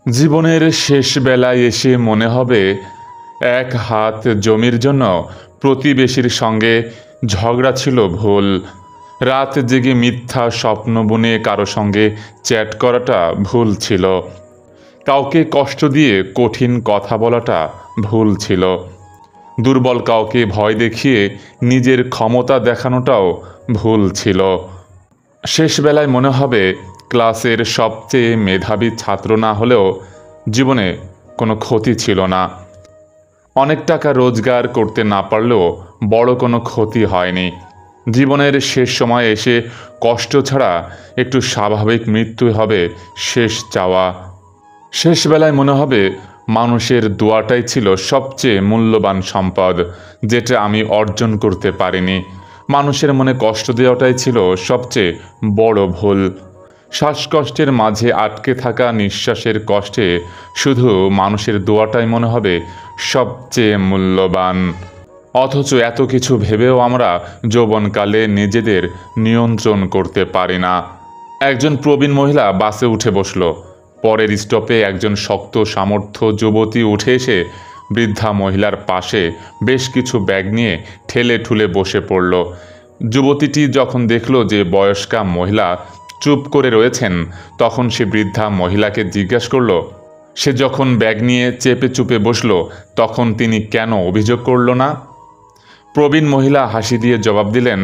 জীবনের শেষ বেলায় এসে মনে হবে এক হাত জমির জন্য প্রতিবেশীর সঙ্গে ঝগড়া ছিল ভুল। রাত জেগে মিথ্যা স্বপ্ন বুনে কারো সঙ্গে চ্যাট করাটা ভুল ছিল। কাউকে কষ্ট দিয়ে কঠিন কথা বলাটা ভুল ছিল। দুর্বল কাউকে ভয় দেখিয়ে নিজের ক্ষমতা দেখানোটাও ভুল ছিল। শেষবেলায় মনে হবে ক্লাসের সবচেয়ে মেধাবী ছাত্র না হলেও জীবনে কোনো ক্ষতি ছিল না। অনেক টাকা রোজগার করতে না পারলেও বড় কোনো ক্ষতি হয়নি। জীবনের শেষ সময়ে এসে কষ্ট ছাড়া একটু স্বাভাবিক মৃত্যু হবে শেষ চাওয়া। শেষবেলায় মনে হবে মানুষের দোয়াটাই ছিল সবচেয়ে মূল্যবান সম্পদ, যেটা আমি অর্জন করতে পারিনি। মানুষের মনে কষ্ট দেওয়াটাই ছিল সবচেয়ে বড় ভুল। শ্বাসকষ্টের মাঝে আটকে থাকা নিঃশ্বাসের কষ্টে শুধু মানুষের দোয়াটাই মনে হবে সবচেয়ে মূল্যবান। অথচ এত কিছু ভেবেও আমরা যৌবনকালে নিজেদের নিয়ন্ত্রণ করতে পারি না। একজন প্রবীণ মহিলা বাসে উঠে বসল। পরের স্টপে একজন শক্ত সামর্থ্য যুবতী উঠে এসে বৃদ্ধা মহিলার পাশে বেশ কিছু ব্যাগ নিয়ে ঠেলে ঠুলে বসে পড়ল। যুবতীটি যখন দেখল যে বয়স্কা মহিলা চুপ করে রয়েছেন, তখন সে বৃদ্ধা মহিলাকে জিজ্ঞাসা করল, সে যখন ব্যাগ নিয়ে চেপে চুপে বসল তখন তিনি কেন অভিযোগ করল না? প্রবীণ মহিলা হাসি দিয়ে জবাব দিলেন,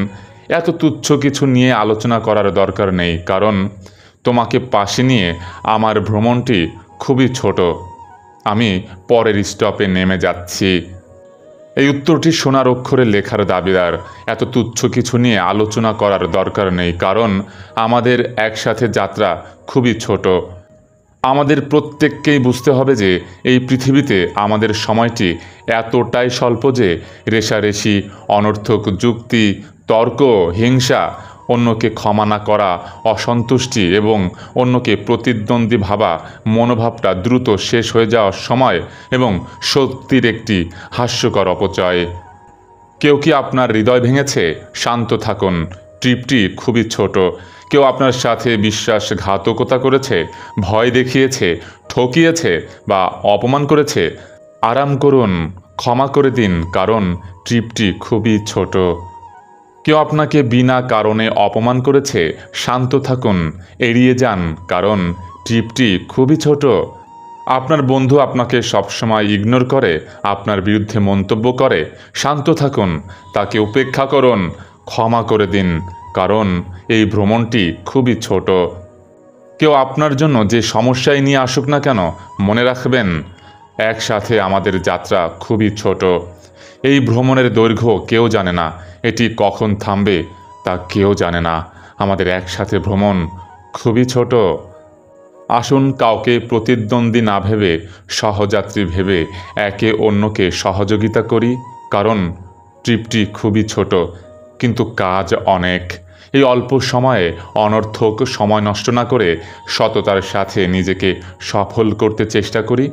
এত তুচ্ছ কিছু নিয়ে আলোচনা করার দরকার নেই, কারণ তোমাকে পাশে নিয়ে আমার ভ্রমণটি খুবই ছোট। আমি পরের স্টপে নেমে যাচ্ছি। এই উত্তরটি সোনার অক্ষরে লেখার দাবিদার। এত তুচ্ছ কিছু নিয়ে আলোচনা করার দরকার নেই, কারণ আমাদের একসাথে যাত্রা খুবই ছোট। আমাদের প্রত্যেককেই বুঝতে হবে যে এই পৃথিবীতে আমাদের সময়টি এতটাই স্বল্প যে রেষারেষি, অনর্থক যুক্তি, তর্ক, হিংসা, অন্যকে ক্ষমা না করা, অসন্তুষ্টি এবং অন্যকে প্রতিদ্বন্দ্বী ভাবা মনোভাবটা দ্রুত শেষ হয়ে যাওয়ার সময় এবং সত্যির একটি হাস্যকর অপচয়। কেউ কি আপনার হৃদয় ভেঙেছে? শান্ত থাকুন, ট্রিপটি খুবই ছোট। কেউ আপনার সাথে বিশ্বাসঘাতকতা করেছে, ভয় দেখিয়েছে, ঠকিয়েছে বা অপমান করেছে? আরাম করুন, ক্ষমা করে দিন, কারণ ট্রিপটি খুবই ছোট। কেউ আপনাকে বিনা কারণে অপমান করেছে? শান্ত থাকুন, এড়িয়ে যান, কারণ ট্রিপটি খুবই ছোট। আপনার বন্ধু আপনাকে সবসময় ইগনোর করে, আপনার বিরুদ্ধে মন্তব্য করে? শান্ত থাকুন, তাকে উপেক্ষা করুন, ক্ষমা করে দিন, কারণ এই ভ্রমণটি খুবই ছোট। কেউ আপনার জন্য যে সমস্যাই নিয়ে আসুক না কেন, মনে রাখবেন একসাথে আমাদের যাত্রা খুবই ছোট। এই ভ্রমণের দৈর্ঘ্য কেউ জানে না, এটি কখন থামবে তা কেউ জানে না। আমাদের একসাথে ভ্রমণ খুবই ছোট। আসুন কাউকে প্রতিদ্বন্দ্বী না ভেবে সহযাত্রী ভেবে একে অন্যকে সহযোগিতা করি, কারণ ট্রিপটি খুবই ছোট কিন্তু কাজ অনেক। এই অল্প সময়ে অনর্থক সময় নষ্ট না করে সততার সাথে নিজেকে সফল করতে চেষ্টা করি।